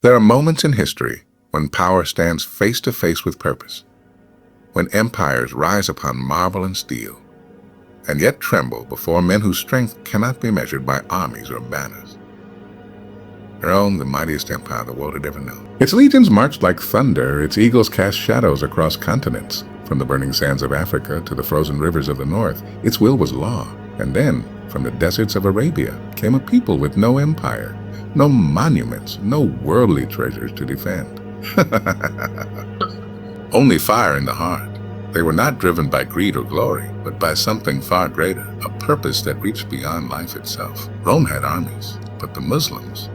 There are moments in history when power stands face to face with purpose, when empires rise upon marble and steel, and yet tremble before men whose strength cannot be measured by armies or banners. Rome, the mightiest empire the world had ever known. Its legions marched like thunder, its eagles cast shadows across continents. From the burning sands of Africa to the frozen rivers of the north, its will was law. And then, from the deserts of Arabia, came a people with no empire, no monuments, no worldly treasures to defend. Only fire in the heart. They were not driven by greed or glory, but by something far greater, a purpose that reached beyond life itself. Rome had armies, but the Muslims,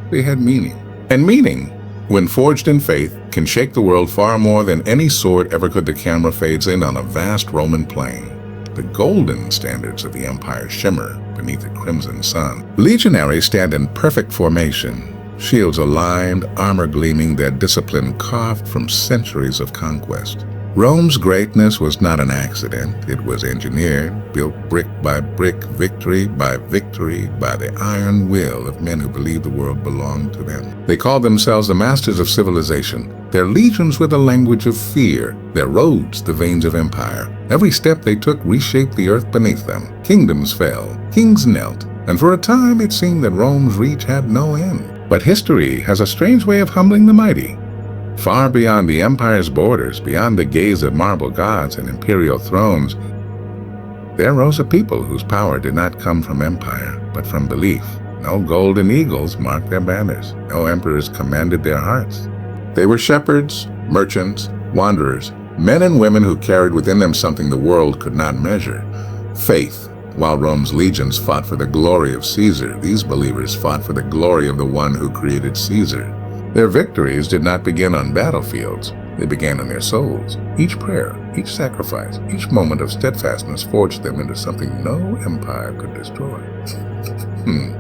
they had meaning. And meaning, when forged in faith, can shake the world far more than any sword ever could. The camera fades in on a vast Roman plain. The golden standards of the empire shimmer beneath the crimson sun. Legionaries stand in perfect formation, shields aligned, armor gleaming, their discipline carved from centuries of conquest. Rome's greatness was not an accident. It was engineered, built brick by brick, victory by victory, by the iron will of men who believed the world belonged to them. They called themselves the masters of civilization. Their legions were the language of fear, their roads the veins of empire. Every step they took reshaped the earth beneath them. Kingdoms fell, kings knelt, and for a time it seemed that Rome's reach had no end. But history has a strange way of humbling the mighty. Far beyond the empire's borders, beyond the gaze of marble gods and imperial thrones, there rose a people whose power did not come from empire, but from belief. No golden eagles marked their banners. No emperors commanded their hearts. They were shepherds, merchants, wanderers, men and women who carried within them something the world could not measure. Faith. While Rome's legions fought for the glory of Caesar, these believers fought for the glory of the one who created Caesar. Their victories did not begin on battlefields. They began in their souls. Each prayer, each sacrifice, each moment of steadfastness forged them into something no empire could destroy.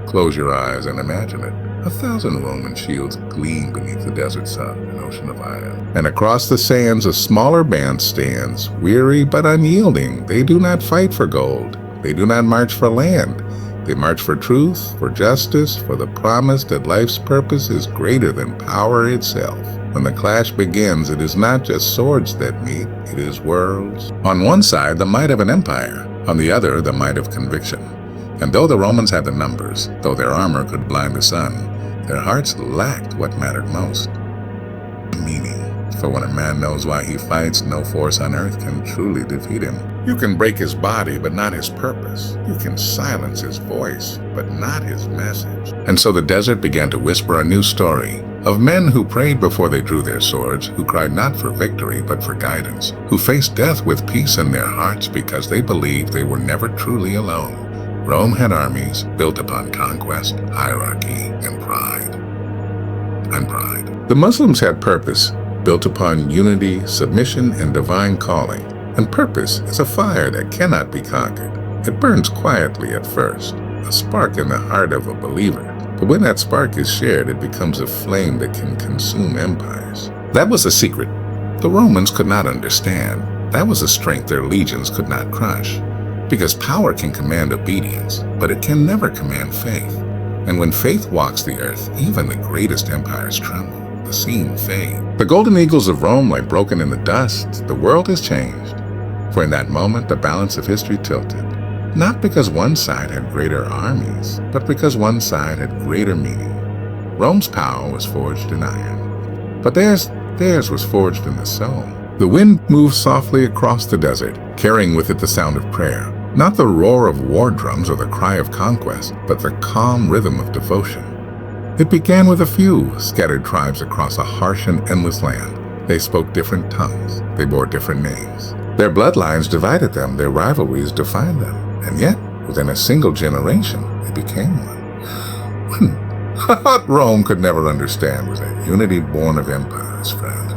Close your eyes and imagine it. 1,000 Roman shields gleam beneath the desert sun, an ocean of iron. And across the sands a smaller band stands, weary but unyielding. They do not fight for gold. They do not march for land. They march for truth, for justice, for the promise that life's purpose is greater than power itself. When the clash begins, it is not just swords that meet, it is worlds. On one side, the might of an empire. On the other, the might of conviction. And though the Romans had the numbers, though their armor could blind the sun, their hearts lacked what mattered most: meaning. For when a man knows why he fights, no force on earth can truly defeat him. You can break his body, but not his purpose. You can silence his voice, but not his message. And so the desert began to whisper a new story of men who prayed before they drew their swords, who cried not for victory, but for guidance, who faced death with peace in their hearts because they believed they were never truly alone. Rome had armies built upon conquest, hierarchy, and pride. The Muslims had purpose, built upon unity, submission, and divine calling. And purpose is a fire that cannot be conquered. It burns quietly at first, a spark in the heart of a believer. But when that spark is shared, it becomes a flame that can consume empires. That was a secret the Romans could not understand. That was a strength their legions could not crush. Because power can command obedience, but it can never command faith. And when faith walks the earth, even the greatest empires tremble. The scene fades. The golden eagles of Rome lie broken in the dust. The world has changed. For in that moment, the balance of history tilted. Not because one side had greater armies, but because one side had greater meaning. Rome's power was forged in iron, but theirs was forged in the soul. The wind moved softly across the desert, carrying with it the sound of prayer. Not the roar of war drums or the cry of conquest, but the calm rhythm of devotion. It began with a few scattered tribes across a harsh and endless land. They spoke different tongues. They bore different names. Their bloodlines divided them. Their rivalries defined them. And yet, within a single generation, they became one. What Rome could never understand was that unity born of empires, friend.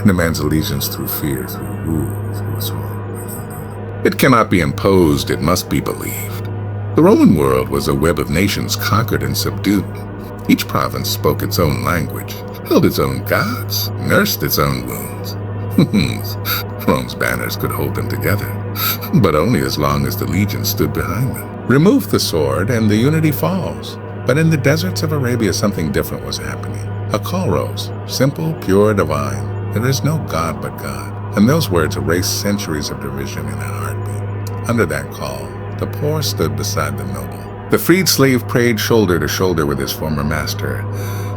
Demands allegiance through fear, through rule, through sword. It cannot be imposed. It must be believed. The Roman world was a web of nations conquered and subdued. Each province spoke its own language, held its own gods, nursed its own wounds. Rome's banners could hold them together, but only as long as the legions stood behind them. Remove the sword and the unity falls. But in the deserts of Arabia, something different was happening. A call rose, simple, pure, divine. There is no God but God. And those words erased centuries of division in a heartbeat. Under that call, the poor stood beside the noble. The freed slave prayed shoulder to shoulder with his former master.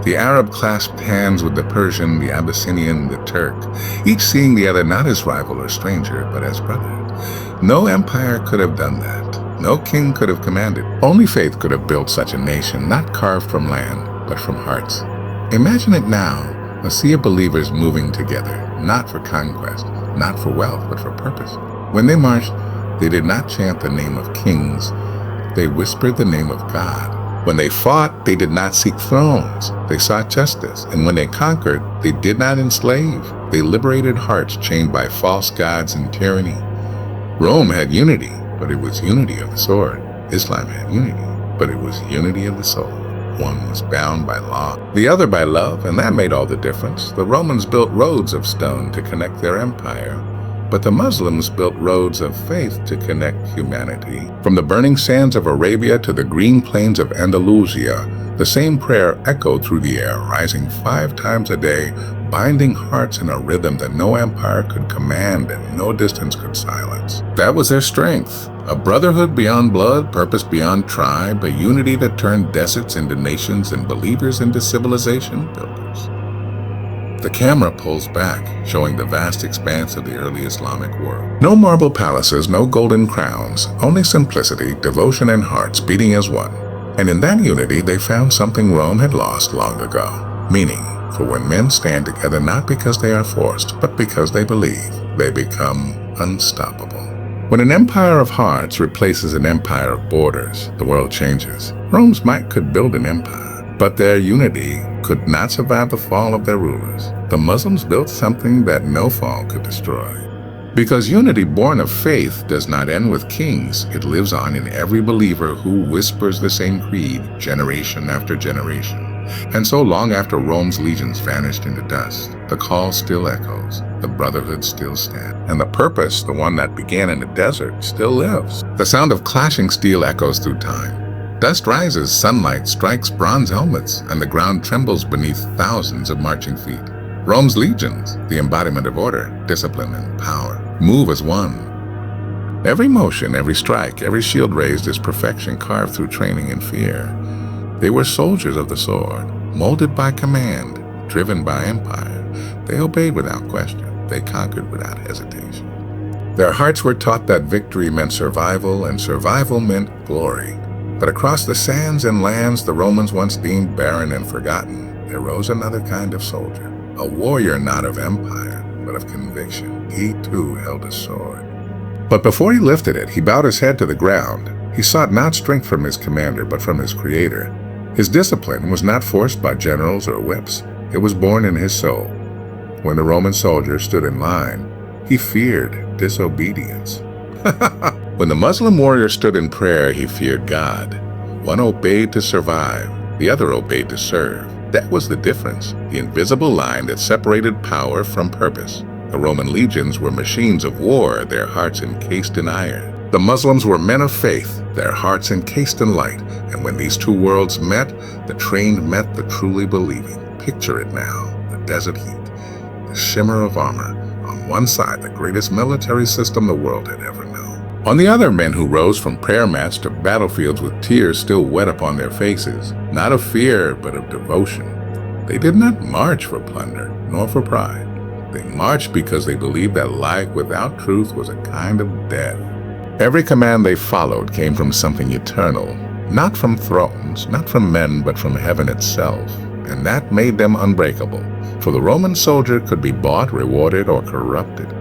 The Arab clasped hands with the Persian, the Abyssinian, the Turk, each seeing the other not as rival or stranger, but as brother. No empire could have done that. No king could have commanded. Only faith could have built such a nation, not carved from land, but from hearts. Imagine it now, a sea of believers moving together, not for conquest, not for wealth, but for purpose. When they marched, they did not chant the name of kings. They whispered the name of God. When they fought, they did not seek thrones. They sought justice. And when they conquered, they did not enslave. They liberated hearts chained by false gods and tyranny. Rome had unity, but it was unity of the sword. Islam had unity, but it was unity of the soul. One was bound by law, the other by love, and that made all the difference. The Romans built roads of stone to connect their empire, but the Muslims built roads of faith to connect humanity. From the burning sands of Arabia to the green plains of Andalusia, the same prayer echoed through the air, rising 5 times a day, binding hearts in a rhythm that no empire could command and no distance could silence. That was their strength. A brotherhood beyond blood, purpose beyond tribe, a unity that turned deserts into nations and believers into civilization builders. The camera pulls back, showing the vast expanse of the early Islamic world. No marble palaces, no golden crowns, only simplicity, devotion, and hearts beating as one. And in that unity, they found something Rome had lost long ago. Meaning, for when men stand together not because they are forced, but because they believe, they become unstoppable. When an empire of hearts replaces an empire of borders, the world changes. Rome's might could build an empire, but their unity could not survive the fall of their rulers. The Muslims built something that no fall could destroy. Because unity born of faith does not end with kings, it lives on in every believer who whispers the same creed generation after generation. And so long after Rome's legions vanished into dust, the call still echoes, the brotherhood still stands, and the purpose, the one that began in the desert, still lives. The sound of clashing steel echoes through time. Dust rises, sunlight strikes bronze helmets, and the ground trembles beneath thousands of marching feet. Rome's legions, the embodiment of order, discipline, and power, move as one. Every motion, every strike, every shield raised is perfection carved through training and fear. They were soldiers of the sword, molded by command, driven by empire. They obeyed without question. They conquered without hesitation. Their hearts were taught that victory meant survival, and survival meant glory. But across the sands and lands the Romans once deemed barren and forgotten, there rose another kind of soldier, a warrior not of empire, but of conviction. He too held a sword. But before he lifted it, he bowed his head to the ground. He sought not strength from his commander, but from his creator. His discipline was not forced by generals or whips. It was born in his soul. When the Roman soldier stood in line, he feared disobedience. When the Muslim warrior stood in prayer, he feared God. One obeyed to survive, the other obeyed to serve. That was the difference, the invisible line that separated power from purpose. The Roman legions were machines of war, their hearts encased in iron. The Muslims were men of faith, their hearts encased in light. And when these two worlds met, the trained met the truly believing. Picture it now, the desert heat, the shimmer of armor. On one side, the greatest military system the world had ever known. On the other, men who rose from prayer mats to battlefields with tears still wet upon their faces, not of fear, but of devotion. They did not march for plunder, nor for pride. They marched because they believed that life without truth was a kind of death. Every command they followed came from something eternal, not from thrones, not from men, but from heaven itself. And that made them unbreakable, for the Roman soldier could be bought, rewarded, or corrupted.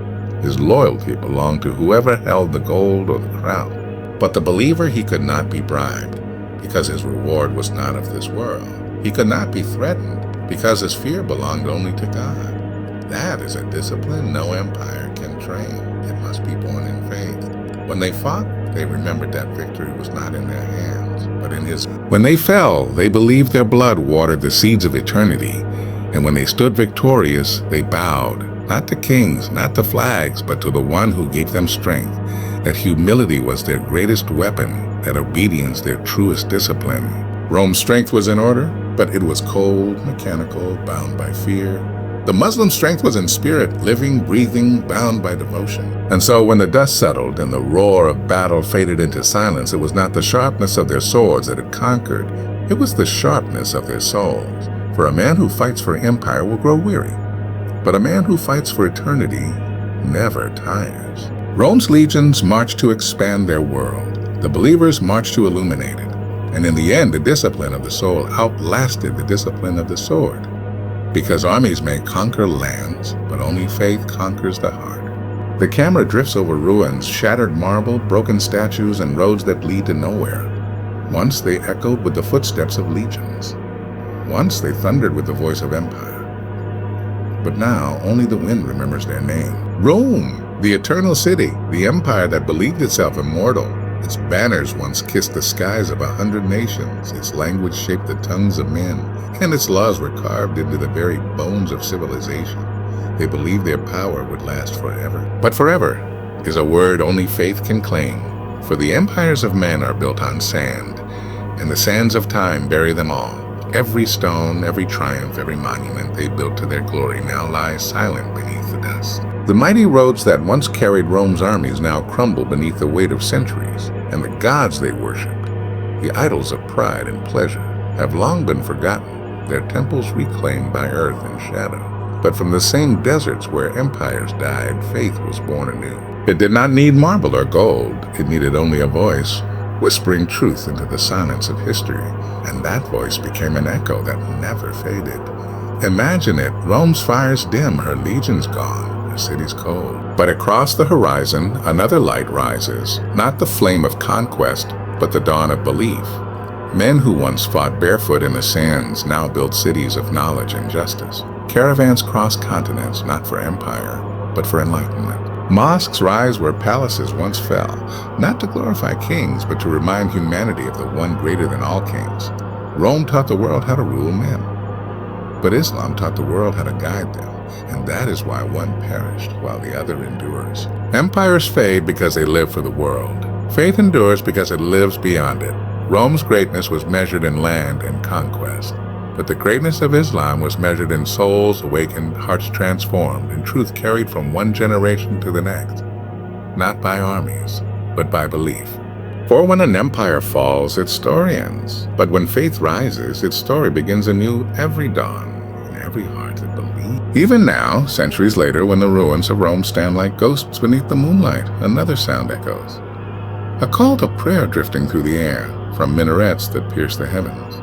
His loyalty belonged to whoever held the gold or the crown. But the believer, he could not be bribed, because his reward was not of this world. He could not be threatened, because his fear belonged only to God. That is a discipline no empire can train. It must be born in faith. When they fought, they remembered that victory was not in their hands, but in His. When they fell, they believed their blood watered the seeds of eternity. And when they stood victorious, they bowed, not to kings, not to flags, but to the one who gave them strength, that humility was their greatest weapon, that obedience their truest discipline. Rome's strength was in order, but it was cold, mechanical, bound by fear. The Muslim strength was in spirit, living, breathing, bound by devotion. And so when the dust settled and the roar of battle faded into silence, it was not the sharpness of their swords that had conquered. It was the sharpness of their souls. For a man who fights for empire will grow weary, but a man who fights for eternity never tires. Rome's legions marched to expand their world. The believers marched to illuminate it. And in the end, the discipline of the soul outlasted the discipline of the sword. Because armies may conquer lands, but only faith conquers the heart. The camera drifts over ruins, shattered marble, broken statues, and roads that lead to nowhere. Once they echoed with the footsteps of legions. Once they thundered with the voice of empire. But now only the wind remembers their name. Rome, the eternal city, the empire that believed itself immortal. Its banners once kissed the skies of 100 nations. Its language shaped the tongues of men, and its laws were carved into the very bones of civilization. They believed their power would last forever. But forever is a word only faith can claim, for the empires of men are built on sand, and the sands of time bury them all. Every stone, every triumph, every monument they built to their glory now lies silent beneath the dust. The mighty roads that once carried Rome's armies now crumble beneath the weight of centuries, and the gods they worshipped, the idols of pride and pleasure, have long been forgotten, their temples reclaimed by earth and shadow. But from the same deserts where empires died, faith was born anew. It did not need marble or gold, it needed only a voice, whispering truth into the silence of history, and that voice became an echo that never faded. Imagine it, Rome's fires dim, her legions gone, her cities cold. But across the horizon, another light rises, not the flame of conquest, but the dawn of belief. Men who once fought barefoot in the sands now build cities of knowledge and justice. Caravans cross continents, not for empire, but for enlightenment. Mosques rise where palaces once fell, not to glorify kings, but to remind humanity of the one greater than all kings. Rome taught the world how to rule men, but Islam taught the world how to guide them, and that is why one perished while the other endures. Empires fade because they live for the world. Faith endures because it lives beyond it. Rome's greatness was measured in land and conquest, but the greatness of Islam was measured in souls awakened, hearts transformed, and truth carried from one generation to the next, not by armies, but by belief. For when an empire falls, its story ends, but when faith rises, its story begins anew every dawn, in every heart that believes. Even now, centuries later, when the ruins of Rome stand like ghosts beneath the moonlight, another sound echoes. A call to prayer drifting through the air, from minarets that pierce the heavens.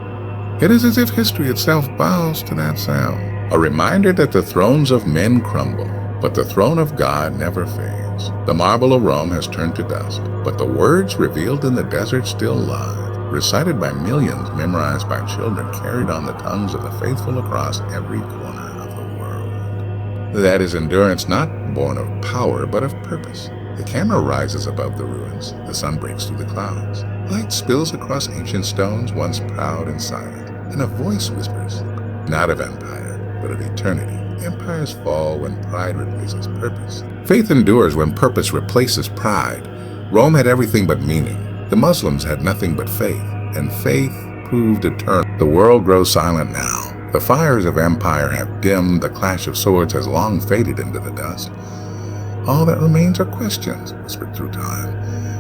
It is as if history itself bows to that sound, a reminder that the thrones of men crumble, but the throne of God never fades. The marble of Rome has turned to dust, but the words revealed in the desert still live, recited by millions, memorized by children, carried on the tongues of the faithful across every corner of the world. That is endurance not born of power, but of purpose. The camera rises above the ruins, the sun breaks through the clouds. Light spills across ancient stones, once proud and silent, and a voice whispers, not of empire, but of eternity. Empires fall when pride replaces purpose. Faith endures when purpose replaces pride. Rome had everything but meaning. The Muslims had nothing but faith, and faith proved eternal. The world grows silent now. The fires of empire have dimmed, the clash of swords has long faded into the dust. All that remains are questions, whispered through time,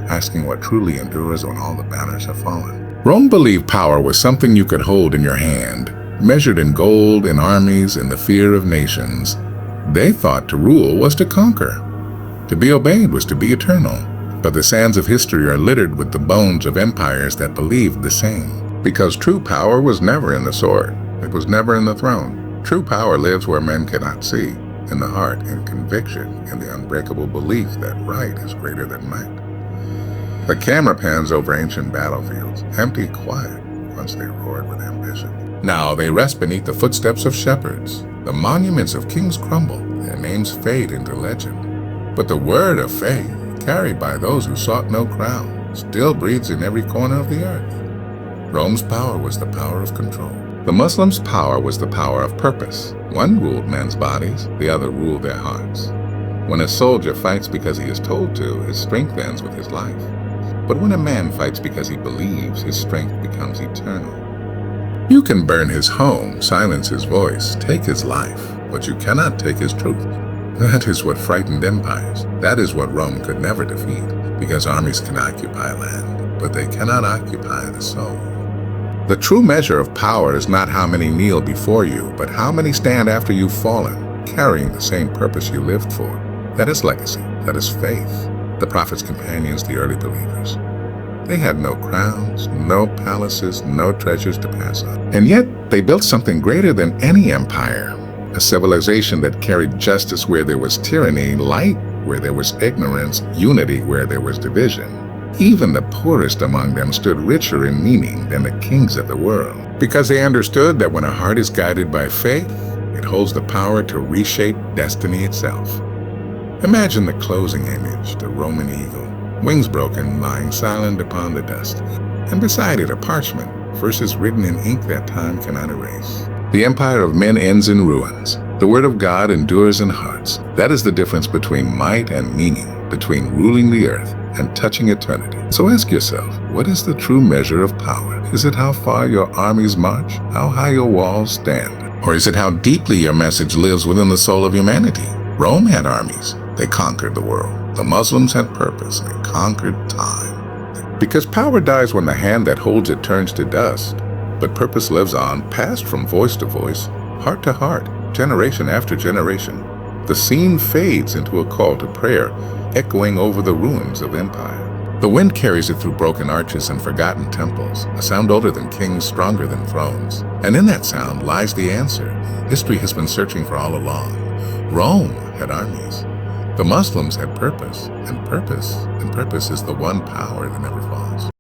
asking what truly endures when all the banners have fallen. Rome believed power was something you could hold in your hand, measured in gold, in armies, in the fear of nations. They thought to rule was to conquer. To be obeyed was to be eternal. But the sands of history are littered with the bones of empires that believed the same. Because true power was never in the sword. It was never in the throne. True power lives where men cannot see, in the heart, in conviction, in the unbreakable belief that right is greater than might. The camera pans over ancient battlefields, empty, quiet, once they roared with ambition. Now they rest beneath the footsteps of shepherds. The monuments of kings crumble, their names fade into legend. But the word of faith, carried by those who sought no crown, still breathes in every corner of the earth. Rome's power was the power of control. The Muslims' power was the power of purpose. One ruled men's bodies, the other ruled their hearts. When a soldier fights because he is told to, his strength ends with his life. But when a man fights because he believes, his strength becomes eternal. You can burn his home, silence his voice, take his life, but you cannot take his truth. That is what frightened empires. That is what Rome could never defeat, because armies can occupy land, but they cannot occupy the soul. The true measure of power is not how many kneel before you, but how many stand after you've fallen, carrying the same purpose you lived for. That is legacy. That is faith. The prophet's companions, the early believers. They had no crowns, no palaces, no treasures to pass on. And yet, they built something greater than any empire. A civilization that carried justice where there was tyranny, light where there was ignorance, unity where there was division. Even the poorest among them stood richer in meaning than the kings of the world, because they understood that when a heart is guided by faith, it holds the power to reshape destiny itself. Imagine the closing image, the Roman eagle, wings broken, lying silent upon the dust, and beside it a parchment, verses written in ink that time cannot erase. The empire of men ends in ruins. The word of God endures in hearts. That is the difference between might and meaning, between ruling the earth and touching eternity. So ask yourself, what is the true measure of power? Is it how far your armies march? How high your walls stand? Or is it how deeply your message lives within the soul of humanity? Rome had armies. They conquered the world. The Muslims had purpose. They conquered time. Because power dies when the hand that holds it turns to dust, but purpose lives on, passed from voice to voice, heart to heart, generation after generation. The scene fades into a call to prayer, echoing over the ruins of empire. The wind carries it through broken arches and forgotten temples, a sound older than kings, stronger than thrones. And in that sound lies the answer history has been searching for all along. Rome had armies. The Muslims had purpose, and purpose is the one power that never falls.